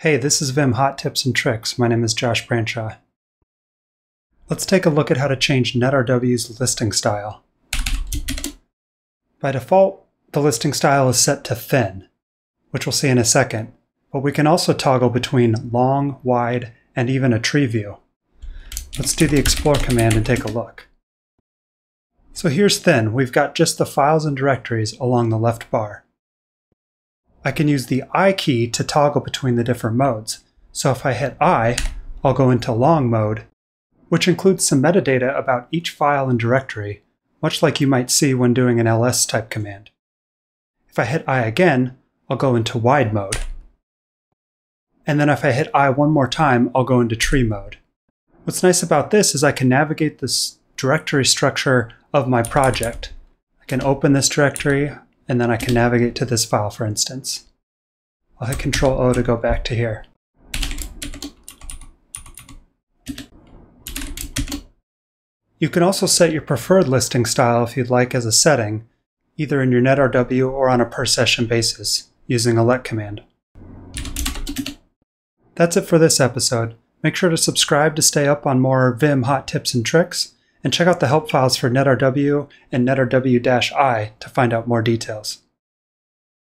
Hey, this is Vim Hot Tips and Tricks. My name is Josh Branshaw. Let's take a look at how to change Netrw's listing style. By default, the listing style is set to thin, which we'll see in a second, but we can also toggle between long, wide, and even a tree view. Let's do the explore command and take a look. So here's thin. We've got just the files and directories along the left bar. I can use the I key to toggle between the different modes. So if I hit I, I'll go into long mode, which includes some metadata about each file and directory, much like you might see when doing an ls type command. If I hit I again, I'll go into wide mode. And then if I hit I one more time, I'll go into tree mode. What's nice about this is I can navigate this directory structure of my project. I can open this directory, and then I can navigate to this file, for instance. I'll hit Ctrl-O to go back to here. You can also set your preferred listing style if you'd like as a setting, either in your Netrw or on a per session basis, using a let command. That's it for this episode. Make sure to subscribe to stay up on more Vim hot tips and tricks, and check out the help files for Netrw and Netrw-I to find out more details.